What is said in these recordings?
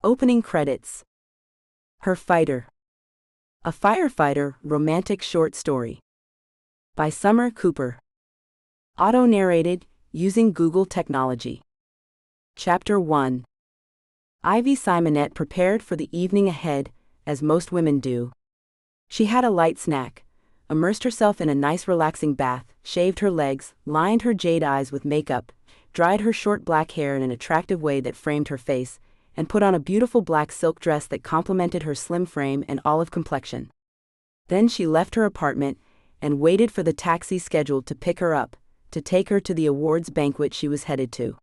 Opening credits. Her Fighter. A Firefighter romantic short story. By Summer Cooper. Auto-narrated, using Google technology. Chapter 1. Ivy Simonette prepared for the evening ahead, as most women do. She had a light snack, immersed herself in a nice relaxing bath, shaved her legs, lined her jade eyes with makeup, dried her short black hair in an attractive way that framed her face, and put on a beautiful black silk dress that complemented her slim frame and olive complexion. Then she left her apartment and waited for the taxi scheduled to pick her up, to take her to the awards banquet she was headed to.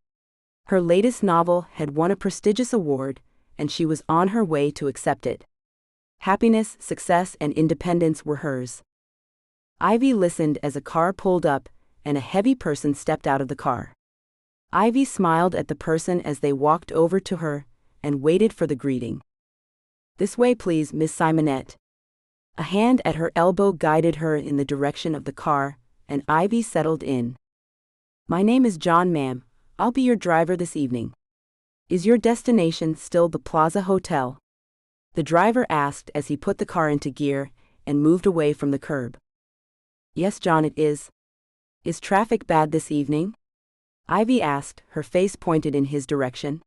Her latest novel had won a prestigious award, and she was on her way to accept it. Happiness, success, and independence were hers. Ivy listened as a car pulled up, and a heavy person stepped out of the car. Ivy smiled at the person as they walked over to her, and waited for the greeting. "This way, please, Miss Simonette." A hand at her elbow guided her in the direction of the car, and Ivy settled in. "My name is John, ma'am. I'll be your driver this evening. Is your destination still the Plaza Hotel?" The driver asked as he put the car into gear and moved away from the curb. "Yes, John, it is. Is traffic bad this evening?" Ivy asked, her face pointed in his direction.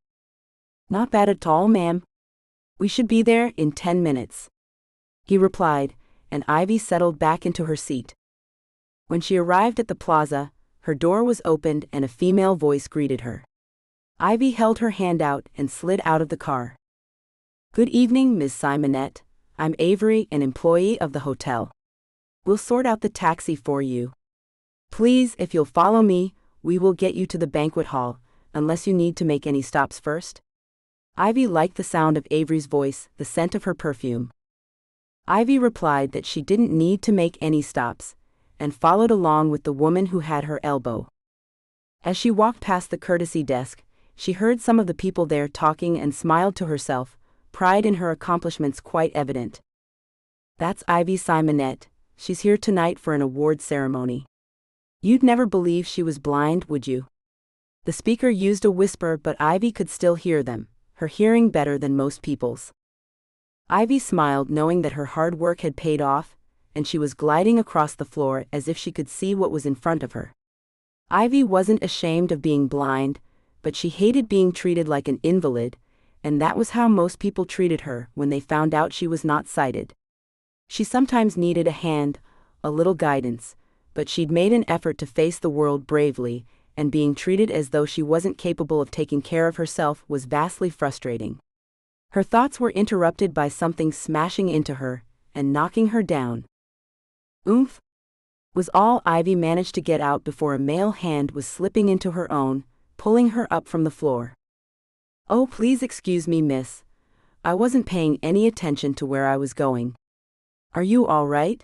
"Not bad at all, ma'am. We should be there in 10 minutes. He replied, and Ivy settled back into her seat. When she arrived at the plaza, her door was opened and a female voice greeted her. Ivy held her hand out and slid out of the car. "Good evening, Miss Simonette. I'm Avery, an employee of the hotel. We'll sort out the taxi for you. Please, if you'll follow me, we will get you to the banquet hall, unless you need to make any stops first." Ivy liked the sound of Avery's voice, the scent of her perfume. Ivy replied that she didn't need to make any stops, and followed along with the woman who had her elbow. As she walked past the courtesy desk, she heard some of the people there talking and smiled to herself, pride in her accomplishments quite evident. "That's Ivy Simonette. She's here tonight for an award ceremony. You'd never believe she was blind, would you?" The speaker used a whisper, but Ivy could still hear them, her hearing better than most people's. Ivy smiled, knowing that her hard work had paid off, and she was gliding across the floor as if she could see what was in front of her. Ivy wasn't ashamed of being blind, but she hated being treated like an invalid, and that was how most people treated her when they found out she was not sighted. She sometimes needed a hand, a little guidance, but she'd made an effort to face the world bravely, and being treated as though she wasn't capable of taking care of herself was vastly frustrating. Her thoughts were interrupted by something smashing into her and knocking her down. "Oomph," was all Ivy managed to get out before a male hand was slipping into her own, pulling her up from the floor. "Oh, please excuse me, miss. I wasn't paying any attention to where I was going. Are you all right?"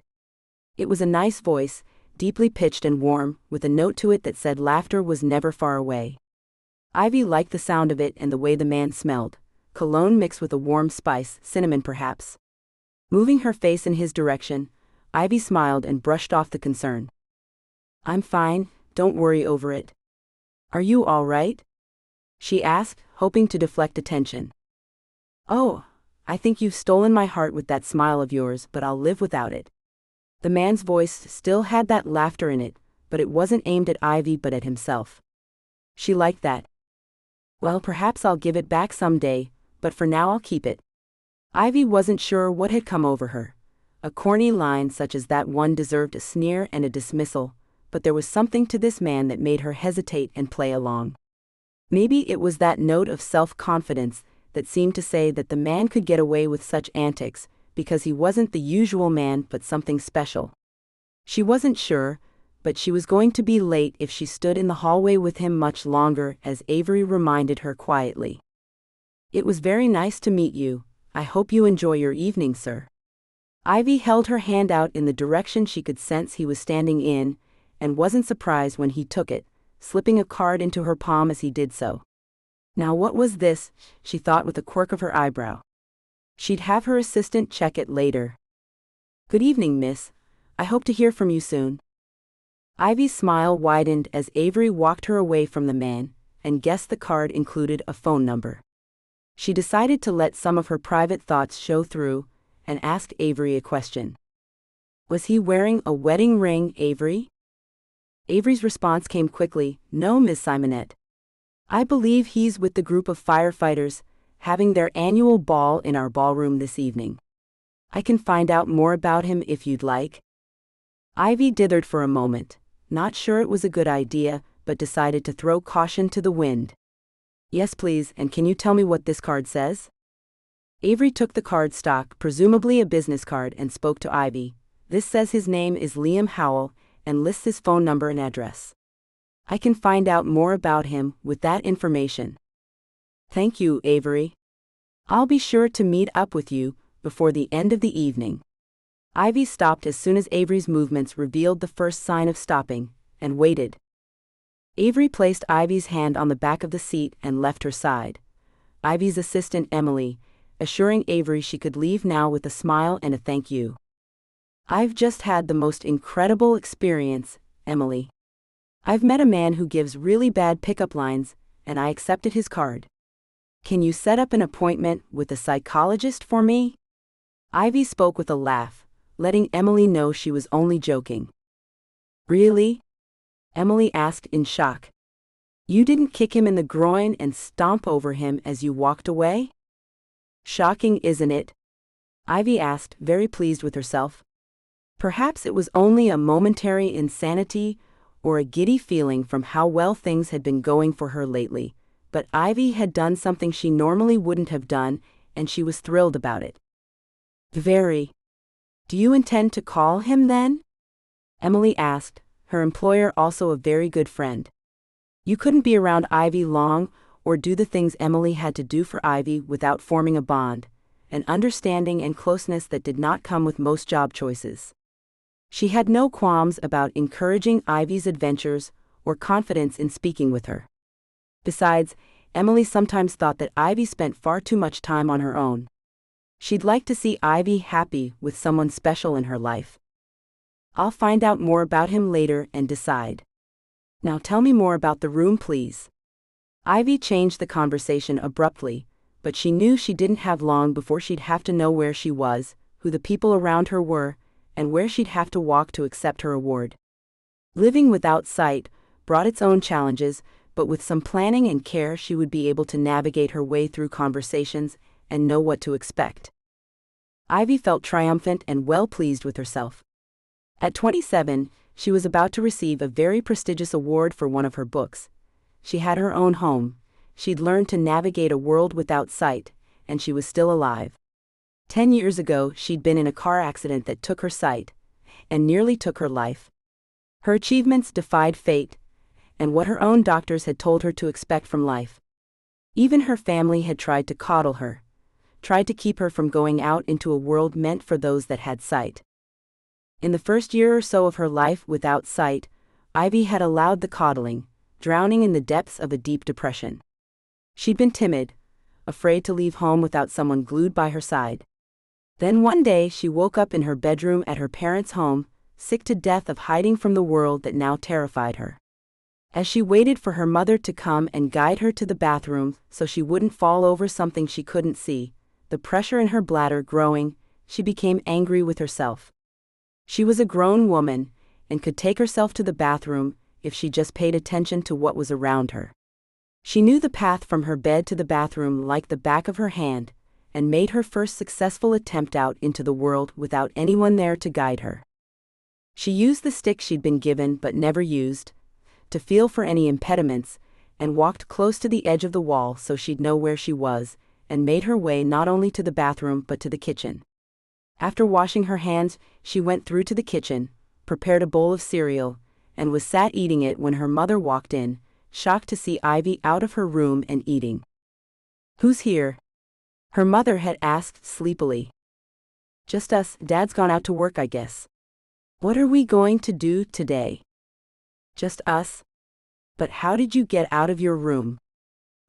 It was a nice voice, deeply pitched and warm, with a note to it that said laughter was never far away. Ivy liked the sound of it and the way the man smelled, cologne mixed with a warm spice, cinnamon perhaps. Moving her face in his direction, Ivy smiled and brushed off the concern. "I'm fine, don't worry over it. Are you all right?" she asked, hoping to deflect attention. "Oh, I think you've stolen my heart with that smile of yours, but I'll live without it." The man's voice still had that laughter in it, but it wasn't aimed at Ivy but at himself. She liked that. "Well, perhaps I'll give it back someday, but for now I'll keep it." Ivy wasn't sure what had come over her. A corny line such as that one deserved a sneer and a dismissal, but there was something to this man that made her hesitate and play along. Maybe it was that note of self-confidence that seemed to say that the man could get away with such antics, because he wasn't the usual man but something special. She wasn't sure, but she was going to be late if she stood in the hallway with him much longer, as Avery reminded her quietly. "It was very nice to meet you. I hope you enjoy your evening, sir." Ivy held her hand out in the direction she could sense he was standing in, and wasn't surprised when he took it, slipping a card into her palm as he did so. Now what was this, she thought with a quirk of her eyebrow. She'd have her assistant check it later. "Good evening, miss. I hope to hear from you soon." Ivy's smile widened as Avery walked her away from the man, and guessed the card included a phone number. She decided to let some of her private thoughts show through and asked Avery a question. Was he wearing a wedding ring, Avery? Avery's response came quickly, No, Miss Simonette. I believe he's with the group of firefighters, having their annual ball in our ballroom this evening. I can find out more about him if you'd like. Ivy dithered for a moment, not sure it was a good idea, but decided to throw caution to the wind. Yes, please, and can you tell me what this card says? Avery took the card stock, presumably a business card, and spoke to Ivy. This says his name is Liam Howell and lists his phone number and address. I can find out more about him with that information. Thank you, Avery. I'll be sure to meet up with you before the end of the evening. Ivy stopped as soon as Avery's movements revealed the first sign of stopping, and waited. Avery placed Ivy's hand on the back of the seat and left her side. Ivy's assistant Emily, assuring Avery she could leave now with a smile and a thank you. I've just had the most incredible experience, Emily. I've met a man who gives really bad pickup lines, and I accepted his card. Can you set up an appointment with a psychologist for me? Ivy spoke with a laugh, letting Emily know she was only joking. Really? Emily asked in shock. You didn't kick him in the groin and stomp over him as you walked away? Shocking, isn't it? Ivy asked, very pleased with herself. Perhaps it was only a momentary insanity or a giddy feeling from how well things had been going for her lately, but Ivy had done something she normally wouldn't have done, and she was thrilled about it. Very. Do you intend to call him then? Emily asked, her employer also a very good friend. You couldn't be around Ivy long or do the things Emily had to do for Ivy without forming a bond, an understanding and closeness that did not come with most job choices. She had no qualms about encouraging Ivy's adventures or confidence in speaking with her. Besides, Emily sometimes thought that Ivy spent far too much time on her own. She'd like to see Ivy happy with someone special in her life. I'll find out more about him later and decide. Now tell me more about the room, please. Ivy changed the conversation abruptly, but she knew she didn't have long before she'd have to know where she was, who the people around her were, and where she'd have to walk to accept her award. Living without sight brought its own challenges, but with some planning and care she would be able to navigate her way through conversations and know what to expect. Ivy felt triumphant and well pleased with herself. At 27, she was about to receive a very prestigious award for one of her books. She had her own home, she'd learned to navigate a world without sight, and she was still alive. 10 years ago, she'd been in a car accident that took her sight, and nearly took her life. Her achievements defied fate, and what her own doctors had told her to expect from life. Even her family had tried to coddle her, tried to keep her from going out into a world meant for those that had sight. In the first year or so of her life without sight, Ivy had allowed the coddling, drowning in the depths of a deep depression. She'd been timid, afraid to leave home without someone glued by her side. Then one day she woke up in her bedroom at her parents' home, sick to death of hiding from the world that now terrified her. As she waited for her mother to come and guide her to the bathroom so she wouldn't fall over something she couldn't see, the pressure in her bladder growing, she became angry with herself. She was a grown woman, and could take herself to the bathroom if she just paid attention to what was around her. She knew the path from her bed to the bathroom like the back of her hand, and made her first successful attempt out into the world without anyone there to guide her. She used the stick she'd been given but never used, to feel for any impediments, and walked close to the edge of the wall so she'd know where she was, and made her way not only to the bathroom but to the kitchen. After washing her hands, she went through to the kitchen, prepared a bowl of cereal, and was sat eating it when her mother walked in, shocked to see Ivy out of her room and eating. Who's here? Her mother had asked sleepily. Just us, Dad's gone out to work, I guess. What are we going to do today? Just us? But how did you get out of your room?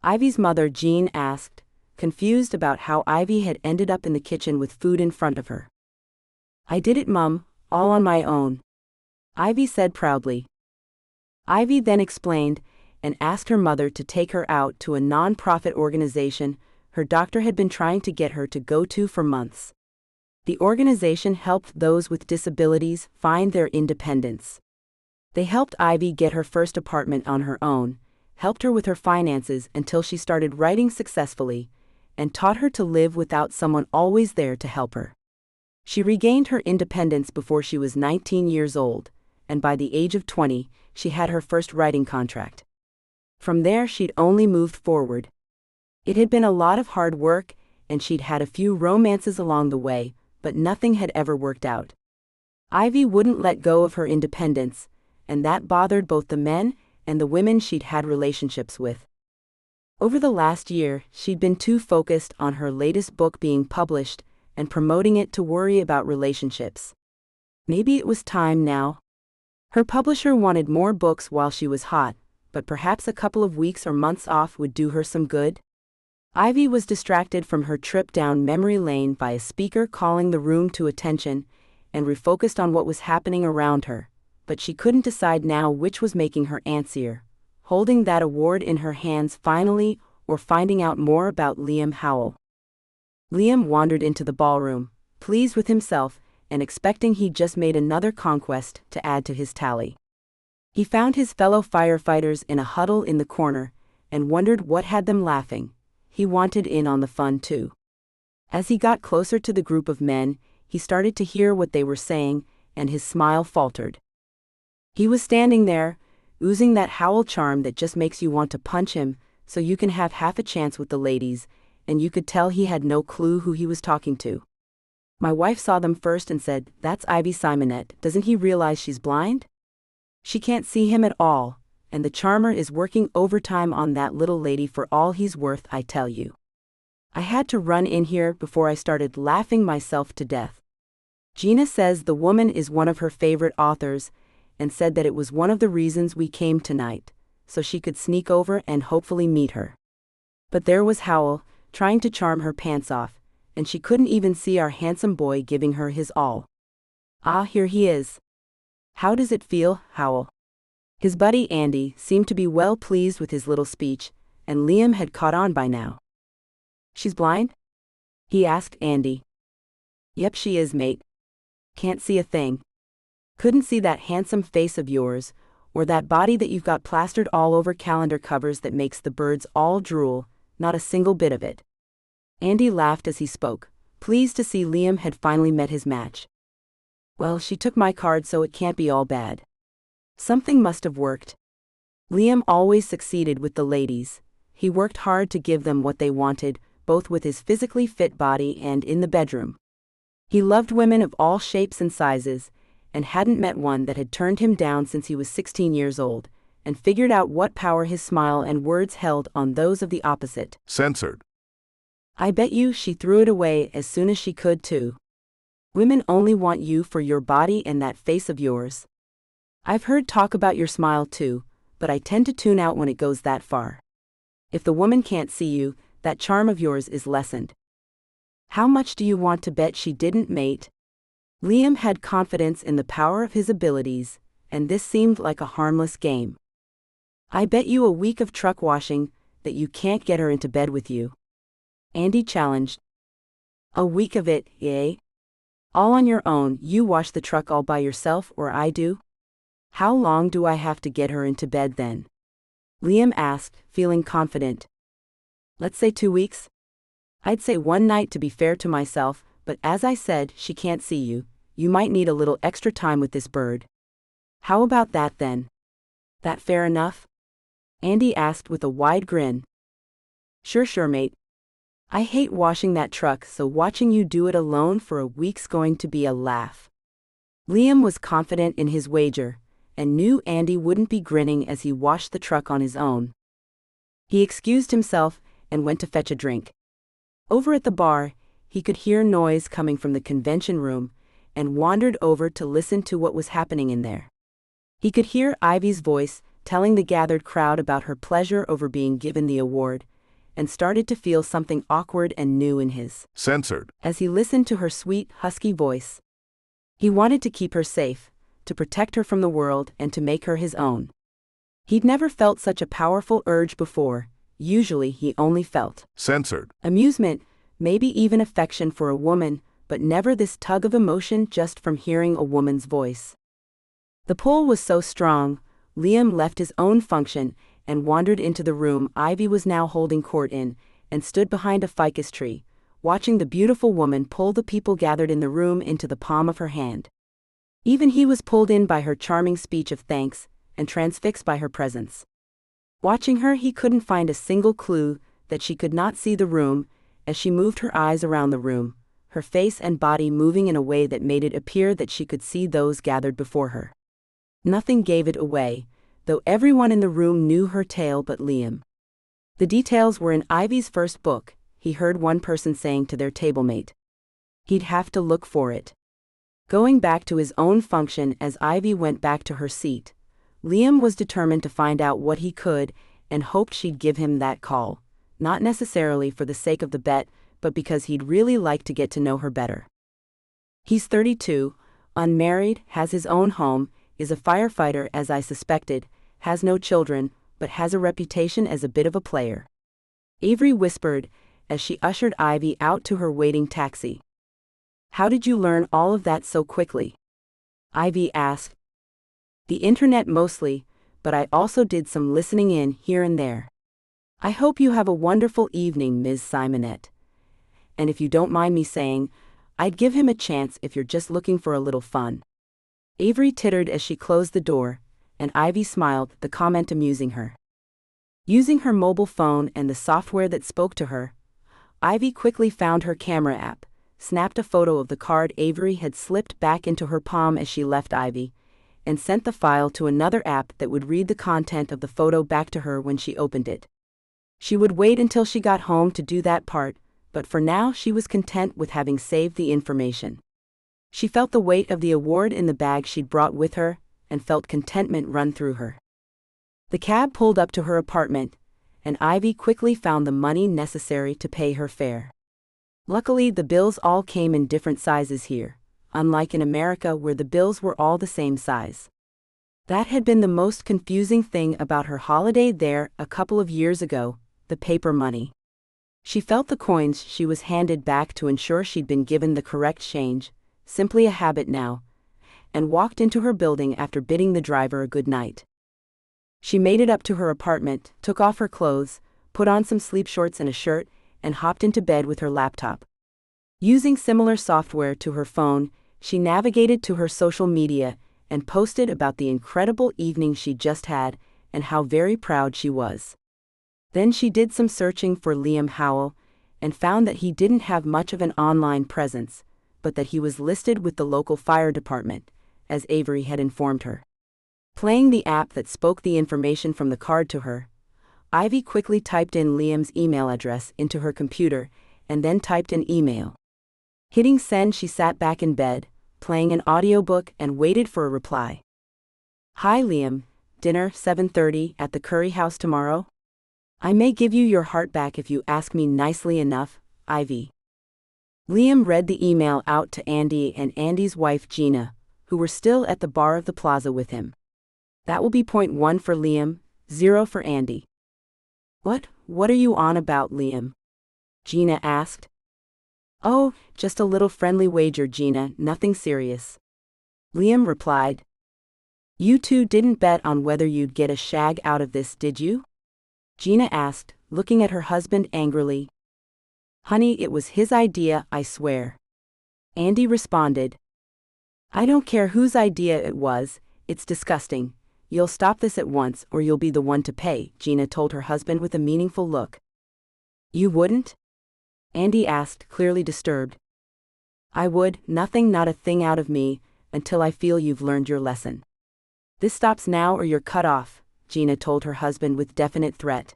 Ivy's mother, Jean, asked, confused about how Ivy had ended up in the kitchen with food in front of her. I did it, Mum, all on my own, Ivy said proudly. Ivy then explained and asked her mother to take her out to a non-profit organization her doctor had been trying to get her to go to for months. The organization helped those with disabilities find their independence. They helped Ivy get her first apartment on her own, helped her with her finances until she started writing successfully, and taught her to live without someone always there to help her. She regained her independence before she was 19 years old, and by the age of 20, she had her first writing contract. From there, she'd only moved forward. It had been a lot of hard work, and she'd had a few romances along the way, but nothing had ever worked out. Ivy wouldn't let go of her independence, and that bothered both the men and the women she'd had relationships with. Over the last year, she'd been too focused on her latest book being published and promoting it to worry about relationships. Maybe it was time now. Her publisher wanted more books while she was hot, but perhaps a couple of weeks or months off would do her some good. Ivy was distracted from her trip down memory lane by a speaker calling the room to attention and refocused on what was happening around her, but she couldn't decide now which was making her antsier, holding that award in her hands finally or finding out more about Liam Howell. Liam wandered into the ballroom, pleased with himself and expecting he'd just made another conquest to add to his tally. He found his fellow firefighters in a huddle in the corner and wondered what had them laughing. He wanted in on the fun too. As he got closer to the group of men, he started to hear what they were saying, and his smile faltered. He was standing there, oozing that Howell charm that just makes you want to punch him so you can have half a chance with the ladies, and you could tell he had no clue who he was talking to. My wife saw them first and said, "That's Ivy Simonette. Doesn't he realize she's blind? She can't see him at all, and the charmer is working overtime on that little lady for all he's worth, I tell you." I had to run in here before I started laughing myself to death. Gina says the woman is one of her favorite authors, and said that it was one of the reasons we came tonight, so she could sneak over and hopefully meet her. But there was Howell, trying to charm her pants off, and she couldn't even see our handsome boy giving her his all. Ah, here he is. How does it feel, Howell? His buddy Andy seemed to be well pleased with his little speech, and Liam had caught on by now. "She's blind?" he asked Andy. "Yep, she is, mate. Can't see a thing. Couldn't see that handsome face of yours, or that body that you've got plastered all over calendar covers that makes the birds all drool, not a single bit of it." Andy laughed as he spoke, pleased to see Liam had finally met his match. "Well, she took my card, so it can't be all bad. Something must have worked." Liam always succeeded with the ladies. He worked hard to give them what they wanted, both with his physically fit body and in the bedroom. He loved women of all shapes and sizes, and hadn't met one that had turned him down since he was 16 years old, and figured out what power his smile and words held on those of the opposite. Censored. I bet you she threw it away as soon as she could too. Women only want you for your body and that face of yours. I've heard talk about your smile too, but I tend to tune out when it goes that far. If the woman can't see you, that charm of yours is lessened. How much do you want to bet she didn't, mate? Liam had confidence in the power of his abilities, and this seemed like a harmless game. I bet you a week of truck washing that you can't get her into bed with you. Andy challenged. A week of it, eh? All on your own, you wash the truck all by yourself or I do? How long do I have to get her into bed then? Liam asked, feeling confident. Let's say 2 weeks? I'd say 1 night to be fair to myself, but as I said, she can't see you. You might need a little extra time with this bird. How about that then? That fair enough? Andy asked with a wide grin. Sure, mate. I hate washing that truck, so watching you do it alone for a week's going to be a laugh. Liam was confident in his wager, and knew Andy wouldn't be grinning as he washed the truck on his own. He excused himself and went to fetch a drink. Over at the bar, he could hear noise coming from the convention room, and wandered over to listen to what was happening in there. He could hear Ivy's voice telling the gathered crowd about her pleasure over being given the award, and started to feel something awkward and new in his Censored. As he listened to her sweet, husky voice. He wanted to keep her safe, to protect her from the world and to make her his own. He'd never felt such a powerful urge before, Usually he only felt censored. amusement, maybe even affection for a woman, but never this tug of emotion just from hearing a woman's voice. The pull was so strong, Liam left his own function and wandered into the room Ivy was now holding court in, and stood behind a ficus tree, watching the beautiful woman pull the people gathered in the room into the palm of her hand. Even he was pulled in by her charming speech of thanks, and transfixed by her presence. Watching her, he couldn't find a single clue that she could not see the room, as she moved her eyes around the room, her face and body moving in a way that made it appear that she could see those gathered before her. Nothing gave it away, though everyone in the room knew her tale but Liam. The details were in Ivy's first book, he heard one person saying to their tablemate. He'd have to look for it. Going back to his own function as Ivy went back to her seat, Liam was determined to find out what he could and hoped she'd give him that call, not necessarily for the sake of the bet, but because he'd really like to get to know her better. He's 32, unmarried, has his own home, is a firefighter as I suspected, has no children, but has a reputation as a bit of a player. Avery whispered, as she ushered Ivy out to her waiting taxi. How did you learn all of that so quickly? Ivy asked. The internet mostly, but I also did some listening in here and there. I hope you have a wonderful evening, Ms. Simonette. And if you don't mind me saying, I'd give him a chance if you're just looking for a little fun. Avery tittered as she closed the door, and Ivy smiled, the comment amusing her. Using her mobile phone and the software that spoke to her, Ivy quickly found her camera app, snapped a photo of the card Avery had slipped back into her palm as she left Ivy, and sent the file to another app that would read the content of the photo back to her when she opened it. She would wait until she got home to do that part, but for now she was content with having saved the information. She felt the weight of the award in the bag she'd brought with her, and felt contentment run through her. The cab pulled up to her apartment, and Ivy quickly found the money necessary to pay her fare. Luckily, the bills all came in different sizes here, unlike in America where the bills were all the same size. That had been the most confusing thing about her holiday there a couple of years ago, the paper money. She felt the coins she was handed back to ensure she'd been given the correct change, simply a habit now, and walked into her building after bidding the driver a good night. She made it up to her apartment, took off her clothes, put on some sleep shorts and a shirt, and hopped into bed with her laptop. Using similar software to her phone, she navigated to her social media and posted about the incredible evening she just had and how very proud she was. Then she did some searching for Liam Howell and found that he didn't have much of an online presence, but that he was listed with the local fire department, as Avery had informed her. Playing the app that spoke the information from the card to her, Ivy quickly typed in Liam's email address into her computer and then typed an email. Hitting send, she sat back in bed, playing an audiobook and waited for a reply. Hi Liam, dinner 7:30 at the Curry House tomorrow? I may give you your heart back if you ask me nicely enough, Ivy. Liam read the email out to Andy and Andy's wife Gina, who were still at the bar of the plaza with him. That will be point 1 for Liam, 0 for Andy. What are you on about, Liam? Gina asked. Oh, just a little friendly wager, Gina, nothing serious. Liam replied. You two didn't bet on whether you'd get a shag out of this, did you? Gina asked, looking at her husband angrily. Honey, it was his idea, I swear. Andy responded. I don't care whose idea it was, it's disgusting. You'll stop this at once or you'll be the one to pay, Gina told her husband with a meaningful look. You wouldn't? Andy asked, clearly disturbed. I would, nothing, not a thing out of me, until I feel you've learned your lesson. This stops now or you're cut off, Gina told her husband with definite threat.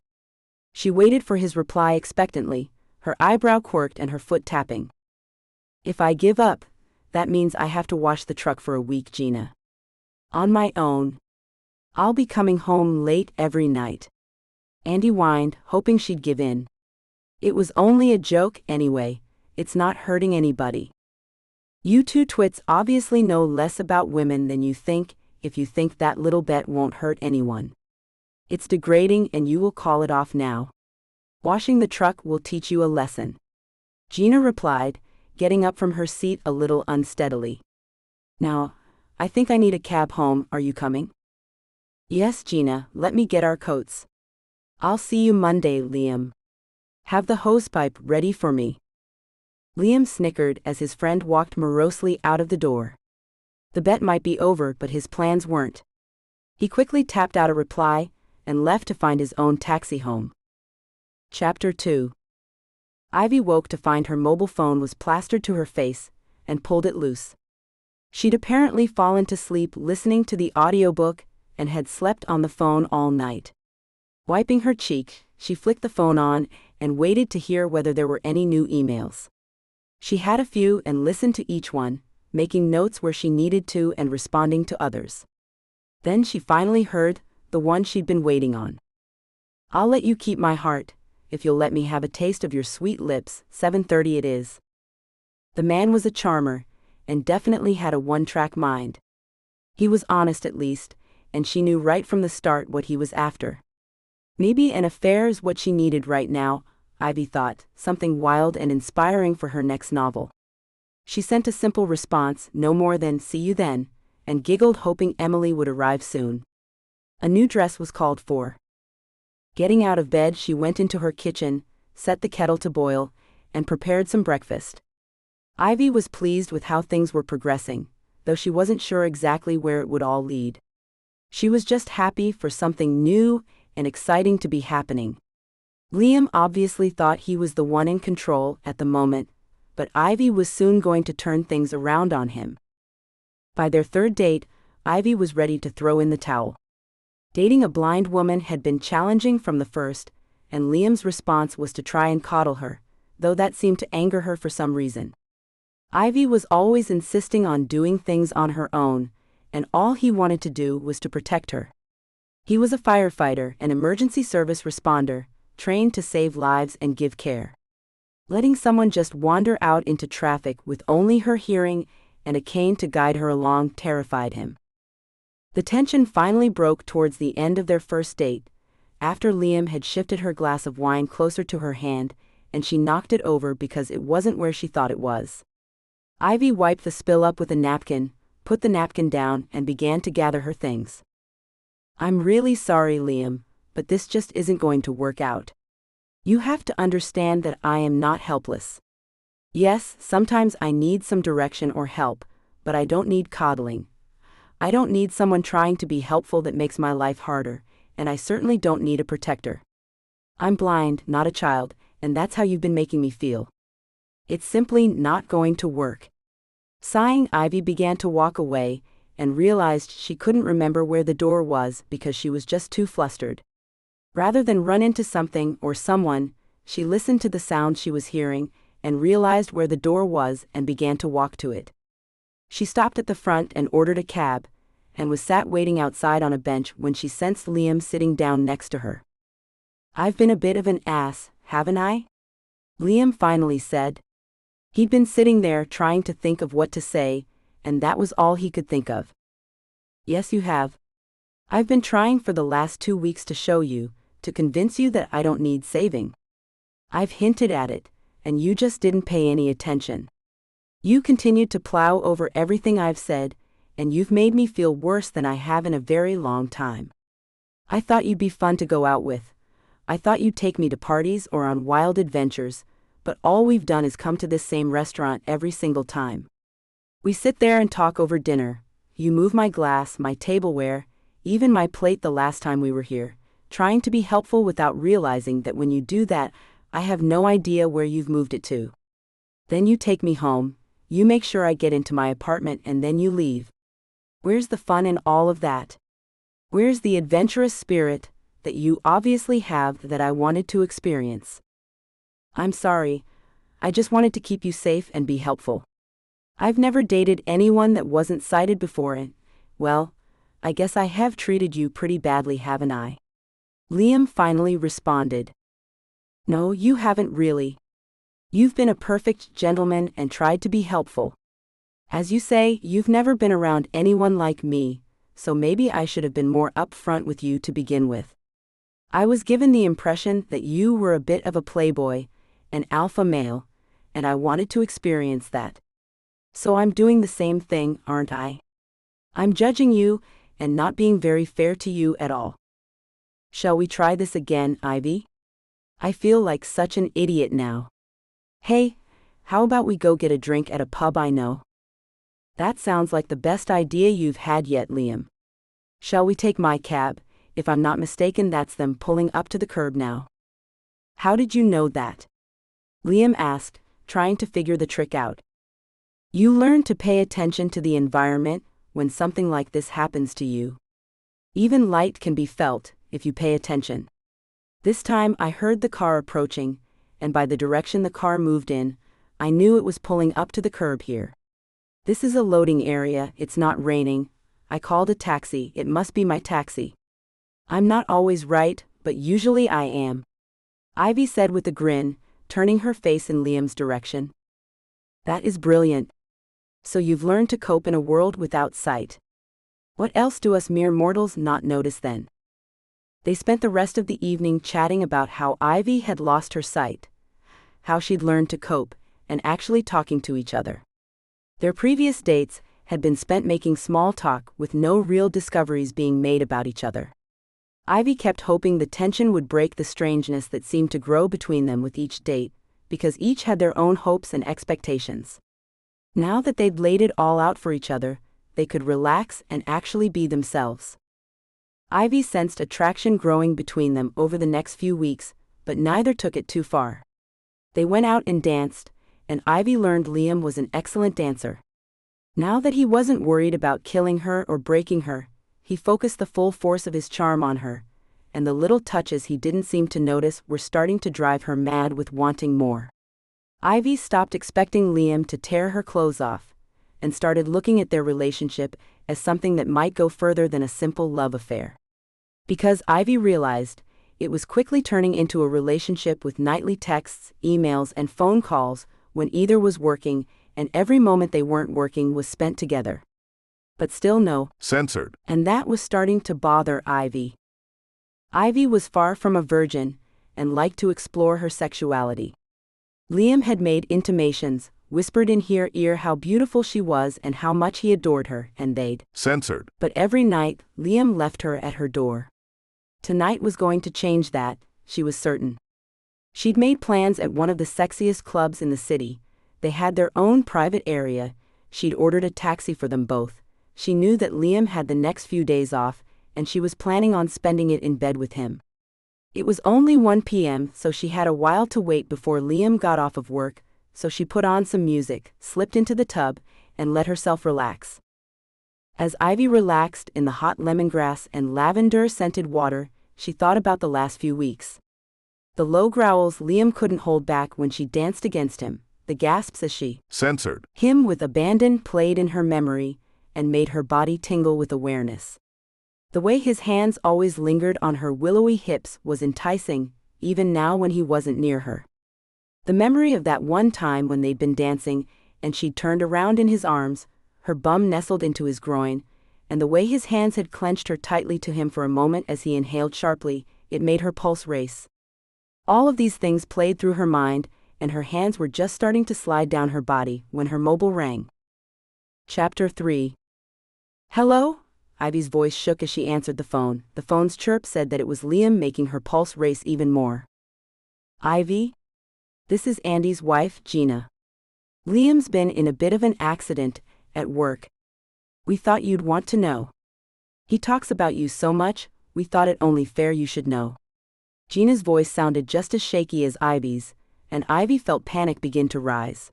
She waited for his reply expectantly, her eyebrow quirked and her foot tapping. If I give up, that means I have to wash the truck for a week, Gina. On my own. I'll be coming home late every night. Andy whined, hoping she'd give in. It was only a joke anyway, it's not hurting anybody. You two twits obviously know less about women than you think if you think that little bet won't hurt anyone. It's degrading and you will call it off now. Washing the truck will teach you a lesson. Gina replied, getting up from her seat a little unsteadily. Now, I think I need a cab home. Are you coming? Yes, Gina, let me get our coats. I'll see you Monday, Liam. Have the hosepipe ready for me. Liam snickered as his friend walked morosely out of the door. The bet might be over, but his plans weren't. He quickly tapped out a reply and left to find his own taxi home. Chapter 2. Ivy woke to find her mobile phone was plastered to her face and pulled it loose. She'd apparently fallen to sleep listening to the audiobook and had slept on the phone all night. Wiping her cheek, she flicked the phone on and waited to hear whether there were any new emails. She had a few and listened to each one, making notes where she needed to and responding to others. Then she finally heard the one she'd been waiting on. I'll let you keep my heart, if you'll let me have a taste of your sweet lips. 7:30 it is. The man was a charmer, and definitely had a one-track mind. He was honest at least, and she knew right from the start what he was after. Maybe an affair is what she needed right now, Ivy thought, something wild and inspiring for her next novel. She sent a simple response, no more than "see you then," and giggled hoping Emily would arrive soon. A new dress was called for. Getting out of bed, she went into her kitchen, set the kettle to boil, and prepared some breakfast. Ivy was pleased with how things were progressing, though she wasn't sure exactly where it would all lead. She was just happy for something new and exciting to be happening. Liam obviously thought he was the one in control at the moment, but Ivy was soon going to turn things around on him. By their third date, Ivy was ready to throw in the towel. Dating a blind woman had been challenging from the first, and Liam's response was to try and coddle her, though that seemed to anger her for some reason. Ivy was always insisting on doing things on her own, and all he wanted to do was to protect her. He was a firefighter, an emergency service responder, trained to save lives and give care. Letting someone just wander out into traffic with only her hearing and a cane to guide her along terrified him. The tension finally broke towards the end of their first date, after Liam had shifted her glass of wine closer to her hand, and she knocked it over because it wasn't where she thought it was. Ivy wiped the spill up with a napkin, put the napkin down, and began to gather her things. I'm really sorry, Liam, but this just isn't going to work out. You have to understand that I am not helpless. Yes, sometimes I need some direction or help, but I don't need coddling. I don't need someone trying to be helpful that makes my life harder, and I certainly don't need a protector. I'm blind, not a child, and that's how you've been making me feel. It's simply not going to work. Sighing, Ivy began to walk away, and realized she couldn't remember where the door was because she was just too flustered. Rather than run into something or someone, she listened to the sound she was hearing, and realized where the door was and began to walk to it. She stopped at the front and ordered a cab, and was sat waiting outside on a bench when she sensed Liam sitting down next to her. I've been a bit of an ass, haven't I? Liam finally said. He'd been sitting there trying to think of what to say, and that was all he could think of. Yes, you have. I've been trying for the last 2 weeks to show you, to convince you that I don't need saving. I've hinted at it, and you just didn't pay any attention. You continued to plow over everything I've said, and you've made me feel worse than I have in a very long time. I thought you'd be fun to go out with. I thought you'd take me to parties or on wild adventures, but all we've done is come to this same restaurant every single time. We sit there and talk over dinner. You move my glass, my tableware, even my plate the last time we were here, trying to be helpful without realizing that when you do that, I have no idea where you've moved it to. Then you take me home, you make sure I get into my apartment, and then you leave. Where's the fun in all of that? Where's the adventurous spirit that you obviously have that I wanted to experience? I'm sorry, I just wanted to keep you safe and be helpful. I've never dated anyone that wasn't sighted before, and, well, I guess I have treated you pretty badly, haven't I? Liam finally responded. No, you haven't really. You've been a perfect gentleman and tried to be helpful. As you say, you've never been around anyone like me, so maybe I should have been more upfront with you to begin with. I was given the impression that you were a bit of a playboy, an alpha male, and I wanted to experience that. So I'm doing the same thing, aren't I? I'm judging you, and not being very fair to you at all. Shall we try this again, Ivy? I feel like such an idiot now. Hey, how about we go get a drink at a pub I know? That sounds like the best idea you've had yet, Liam. Shall we take my cab? If I'm not mistaken, that's them pulling up to the curb now. How did you know that? Liam asked, trying to figure the trick out. You learn to pay attention to the environment when something like this happens to you. Even light can be felt if you pay attention. This time I heard the car approaching, and by the direction the car moved in, I knew it was pulling up to the curb here. This is a loading area, it's not raining. I called a taxi, it must be my taxi. I'm not always right, but usually I am. Ivy said with a grin, turning her face in Liam's direction. That is brilliant. So you've learned to cope in a world without sight. What else do us mere mortals not notice then? They spent the rest of the evening chatting about how Ivy had lost her sight, how she'd learned to cope, and actually talking to each other. Their previous dates had been spent making small talk with no real discoveries being made about each other. Ivy kept hoping the tension would break the strangeness that seemed to grow between them with each date, because each had their own hopes and expectations. Now that they'd laid it all out for each other, they could relax and actually be themselves. Ivy sensed attraction growing between them over the next few weeks, but neither took it too far. They went out and danced, and Ivy learned Liam was an excellent dancer. Now that he wasn't worried about killing her or breaking her, he focused the full force of his charm on her, and the little touches he didn't seem to notice were starting to drive her mad with wanting more. Ivy stopped expecting Liam to tear her clothes off, and started looking at their relationship as something that might go further than a simple love affair. Because Ivy realized, it was quickly turning into a relationship with nightly texts, emails, and phone calls when either was working, and every moment they weren't working was spent together. But still no. Censored. And that was starting to bother Ivy. Ivy was far from a virgin, and liked to explore her sexuality. Liam had made intimations, whispered in her ear how beautiful she was and how much he adored her, and they'd Censored. But every night, Liam left her at her door. Tonight was going to change that, she was certain. She'd made plans at one of the sexiest clubs in the city. They had their own private area. She'd ordered a taxi for them both. She knew that Liam had the next few days off, and she was planning on spending it in bed with him. It was only 1 p.m., so she had a while to wait before Liam got off of work, so she put on some music, slipped into the tub, and let herself relax. As Ivy relaxed in the hot lemongrass and lavender-scented water, she thought about the last few weeks. The low growls Liam couldn't hold back when she danced against him, the gasps as she Censored. him with abandon played in her memory, and made her body tingle with awareness. The way his hands always lingered on her willowy hips was enticing, even now when he wasn't near her. The memory of that one time when they'd been dancing, and she'd turned around in his arms, her bum nestled into his groin, and the way his hands had clenched her tightly to him for a moment as he inhaled sharply, it made her pulse race. All of these things played through her mind, and her hands were just starting to slide down her body when her mobile rang. Chapter 3. Hello? Ivy's voice shook as she answered the phone. The phone's chirp said that it was Liam, making her pulse race even more. Ivy? This is Andy's wife, Gina. Liam's been in a bit of an accident at work. We thought you'd want to know. He talks about you so much, we thought it only fair you should know. Gina's voice sounded just as shaky as Ivy's, and Ivy felt panic begin to rise.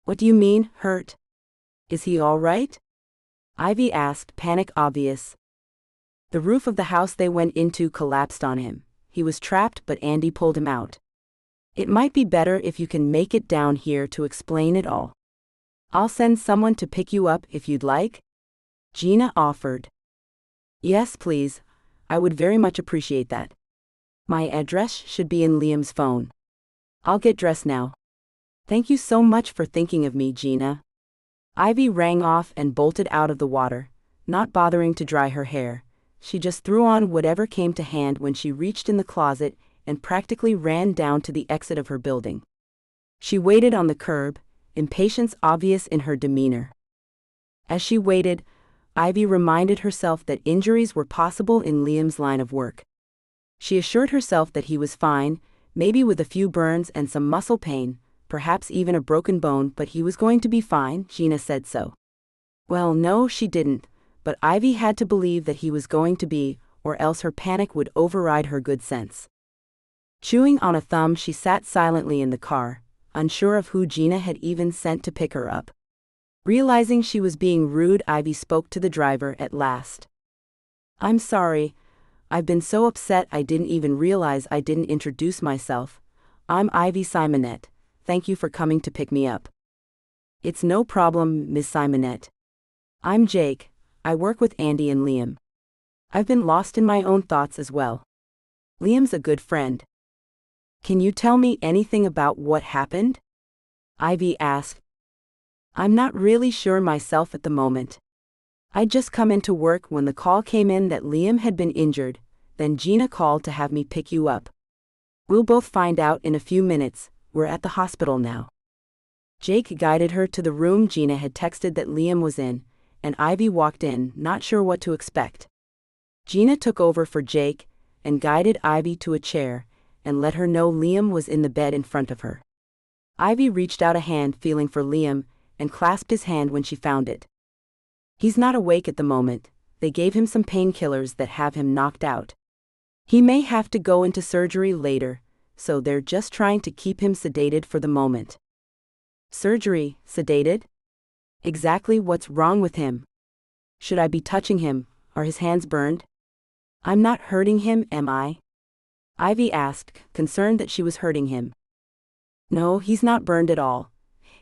What do you mean, hurt? Is he all right? Ivy asked, panic obvious. The roof of the house they went into collapsed on him. He was trapped, but Andy pulled him out. It might be better if you can make it down here to explain it all. I'll send someone to pick you up if you'd like, Gina offered. Yes, please. I would very much appreciate that. My address should be in Liam's phone. I'll get dressed now. Thank you so much for thinking of me, Gina. Ivy rang off and bolted out of the water, not bothering to dry her hair. she just threw on whatever came to hand when she reached in the closet and practically ran down to the exit of her building. She waited on the curb, impatience obvious in her demeanor. As she waited, Ivy reminded herself that injuries were possible in Liam's line of work. She assured herself that he was fine, maybe with a few burns and some muscle pain, perhaps even a broken bone, but he was going to be fine. Gina said so. Well, no, she didn't, but Ivy had to believe that he was going to be, or else her panic would override her good sense. Chewing on a thumb, she sat silently in the car, unsure of who Gina had even sent to pick her up. Realizing she was being rude, Ivy spoke to the driver at last. "I'm sorry. I've been so upset I didn't even realize I didn't introduce myself. I'm Ivy Simonette. Thank you for coming to pick me up." "It's no problem, Miss Simonette. I'm Jake. I work with Andy and Liam. I've been lost in my own thoughts as well. Liam's a good friend." "Can you tell me anything about what happened?" Ivy asked. "I'm not really sure myself at the moment. I'd just come into work when the call came in that Liam had been injured, then Gina called to have me pick you up. We'll both find out in a few minutes. We're at the hospital now." Jake guided her to the room Gina had texted that Liam was in, and Ivy walked in, not sure what to expect. Gina took over for Jake and guided Ivy to a chair and let her know Liam was in the bed in front of her. Ivy reached out a hand feeling for Liam and clasped his hand when she found it. "He's not awake at the moment. They gave him some painkillers that have him knocked out. He may have to go into surgery later, so they're just trying to keep him sedated for the moment." "Surgery, sedated? Exactly what's wrong with him? Should I be touching him? Are his hands burned? I'm not hurting him, am I?" Ivy asked, concerned that she was hurting him. "No, he's not burned at all.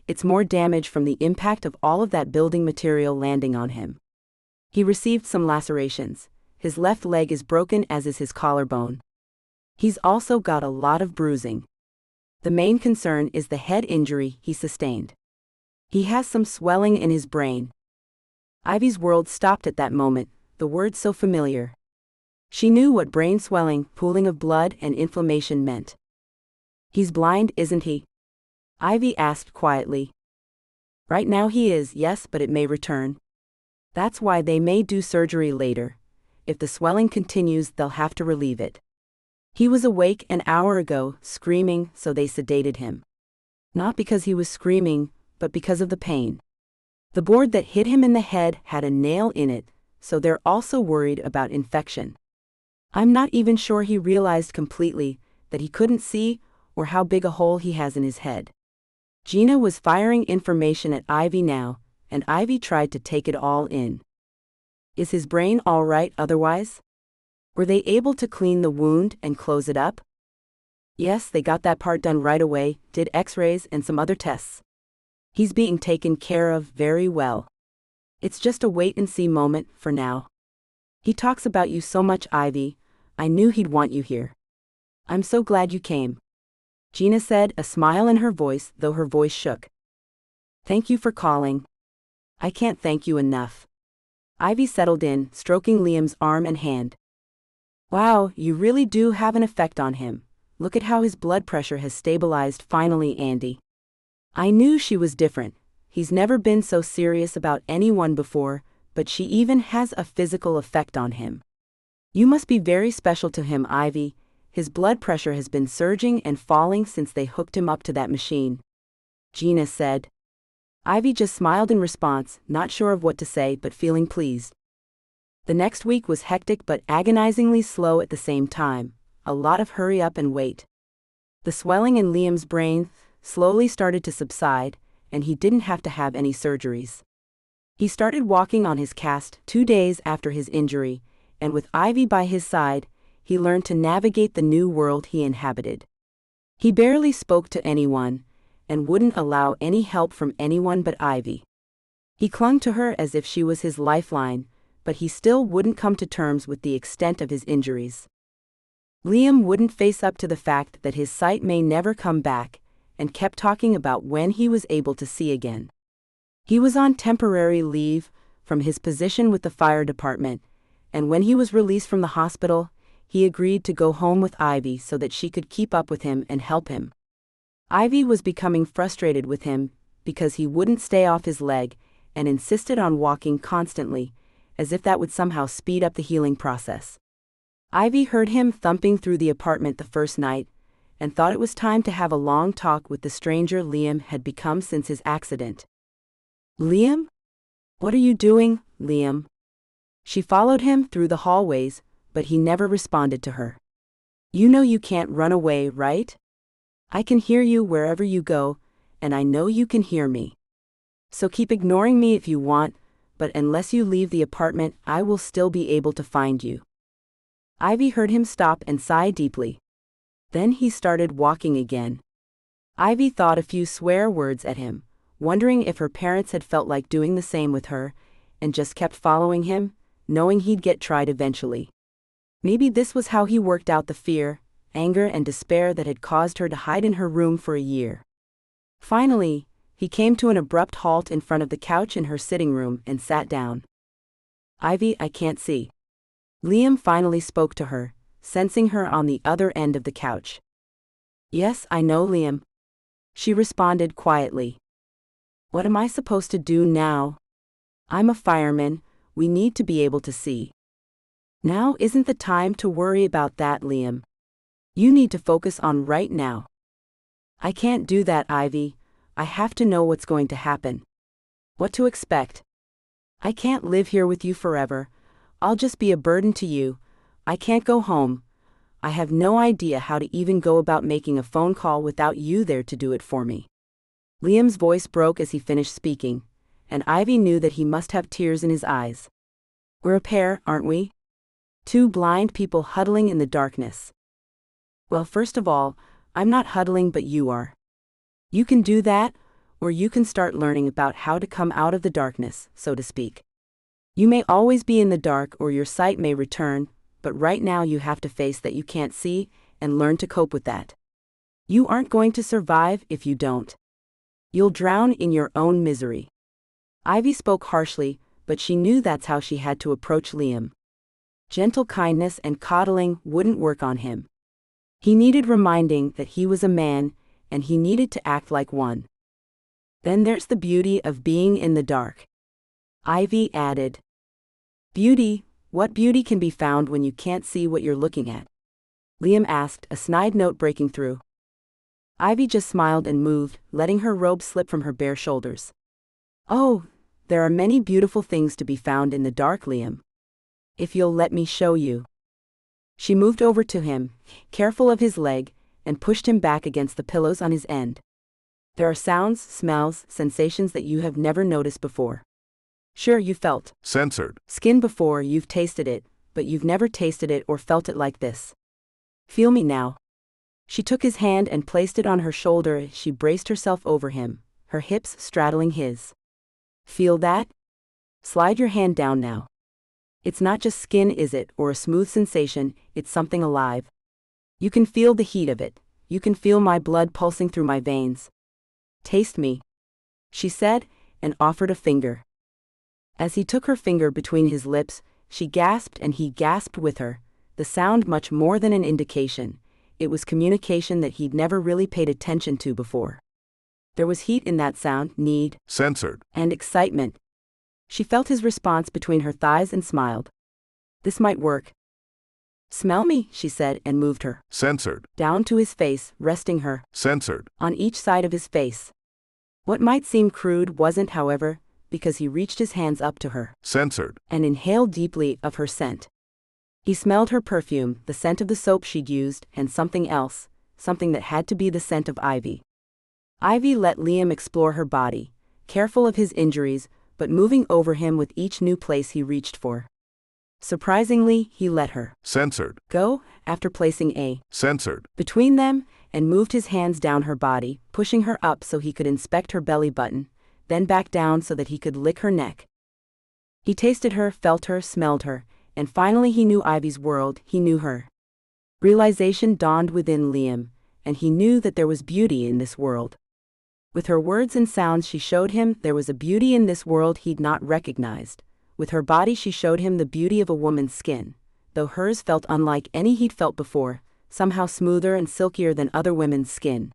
It's more damage from the impact of all of that building material landing on him. He received some lacerations. His left leg is broken, as is his collarbone. He's also got a lot of bruising. The main concern is the head injury he sustained. He has some swelling in his brain." Ivy's world stopped at that moment, the word so familiar. She knew what brain swelling, pooling of blood, and inflammation meant. "He's blind, isn't he?" Ivy asked quietly. "Right now he is, yes, but it may return. That's why they may do surgery later. If the swelling continues, they'll have to relieve it. He was awake an hour ago, screaming, so they sedated him. Not because he was screaming, but because of the pain. The board that hit him in the head had a nail in it, so they're also worried about infection. I'm not even sure he realized completely that he couldn't see or how big a hole he has in his head." Gina was firing information at Ivy now, and Ivy tried to take it all in. "Is his brain all right otherwise? Were they able to clean the wound and close it up?" "Yes, they got that part done right away, did x-rays and some other tests. He's being taken care of very well. It's just a wait-and-see moment for now. He talks about you so much, Ivy. I knew he'd want you here. I'm so glad you came," Gina said, a smile in her voice, though her voice shook. "Thank you for calling. I can't thank you enough." Ivy settled in, stroking Liam's arm and hand. "Wow, you really do have an effect on him. Look at how his blood pressure has stabilized finally, Andy. I knew she was different. He's never been so serious about anyone before, but she even has a physical effect on him. You must be very special to him, Ivy. His blood pressure has been surging and falling since they hooked him up to that machine," Gina said. Ivy just smiled in response, not sure of what to say but feeling pleased. The next week was hectic but agonizingly slow at the same time, a lot of hurry up and wait. The swelling in Liam's brain slowly started to subside, and he didn't have to have any surgeries. He started walking on his cast 2 days after his injury, and with Ivy by his side, he learned to navigate the new world he inhabited. He barely spoke to anyone, and wouldn't allow any help from anyone but Ivy. He clung to her as if she was his lifeline, but he still wouldn't come to terms with the extent of his injuries. Liam wouldn't face up to the fact that his sight may never come back, and kept talking about when he was able to see again. He was on temporary leave from his position with the fire department, and when he was released from the hospital, he agreed to go home with Ivy so that she could keep up with him and help him. Ivy was becoming frustrated with him because he wouldn't stay off his leg and insisted on walking constantly, as if that would somehow speed up the healing process. Ivy heard him thumping through the apartment the first night and thought it was time to have a long talk with the stranger Liam had become since his accident. "Liam? What are you doing, Liam?" She followed him through the hallways, but he never responded to her. "You know you can't run away, right? I can hear you wherever you go, and I know you can hear me. So keep ignoring me if you want, but unless you leave the apartment, I will still be able to find you." Ivy heard him stop and sigh deeply. Then he started walking again. Ivy thought a few swear words at him, wondering if her parents had felt like doing the same with her, and just kept following him, knowing he'd get tried eventually. Maybe this was how he worked out the fear, anger, and despair that had caused her to hide in her room for a year. Finally, he came to an abrupt halt in front of the couch in her sitting room and sat down. "Ivy, I can't see." Liam finally spoke to her, sensing her on the other end of the couch. "Yes, I know, Liam," she responded quietly. "What am I supposed to do now? I'm a fireman, we need to be able to see." "Now isn't the time to worry about that, Liam. You need to focus on right now." "I can't do that, Ivy. I have to know what's going to happen. What to expect. I can't live here with you forever. I'll just be a burden to you. I can't go home. I have no idea how to even go about making a phone call without you there to do it for me." Liam's voice broke as he finished speaking, and Ivy knew that he must have tears in his eyes. "We're a pair, aren't we? Two blind people huddling in the darkness." "Well, first of all, I'm not huddling, but you are. You can do that, or you can start learning about how to come out of the darkness, so to speak. You may always be in the dark or your sight may return, but right now you have to face that you can't see and learn to cope with that. You aren't going to survive if you don't. You'll drown in your own misery." Ivy spoke harshly, but she knew that's how she had to approach Liam. Gentle kindness and coddling wouldn't work on him. He needed reminding that he was a man, and he needed to act like one. "Then there's the beauty of being in the dark," Ivy added. "Beauty? What beauty can be found when you can't see what you're looking at?" Liam asked, a snide note breaking through. Ivy just smiled and moved, letting her robe slip from her bare shoulders. "Oh, there are many beautiful things to be found in the dark, Liam. If you'll let me show you." She moved over to him, careful of his leg, and pushed him back against the pillows on his end. "There are sounds, smells, sensations that you have never noticed before. Sure, you felt censored skin before, you've tasted it, but you've never tasted it or felt it like this. Feel me now." She took his hand and placed it on her shoulder as she braced herself over him, her hips straddling his. "Feel that? Slide your hand down now. It's not just skin, is it, or a smooth sensation, it's something alive. You can feel the heat of it, you can feel my blood pulsing through my veins. Taste me," she said, and offered a finger. As he took her finger between his lips, she gasped and he gasped with her, the sound much more than an indication. It was communication that he'd never really paid attention to before. There was heat in that sound, need, censored and excitement. She felt his response between her thighs and smiled. This might work. "Smell me," she said, and moved her censored down to his face, resting her censored on each side of his face. What might seem crude wasn't, however, because he reached his hands up to her censored and inhaled deeply of her scent. He smelled her perfume, the scent of the soap she'd used, and something else, something that had to be the scent of Ivy. Ivy let Liam explore her body, careful of his injuries, but moving over him with each new place he reached for. Surprisingly, he let her censored go, after placing a censored between them, and moved his hands down her body, pushing her up so he could inspect her belly button, then back down so that he could lick her neck. He tasted her, felt her, smelled her, and finally he knew Ivy's world, he knew her. Realization dawned within Liam, and he knew that there was beauty in this world. With her words and sounds she showed him there was a beauty in this world he'd not recognized, With her body she showed him the beauty of a woman's skin, though hers felt unlike any he'd felt before, somehow smoother and silkier than other women's skin.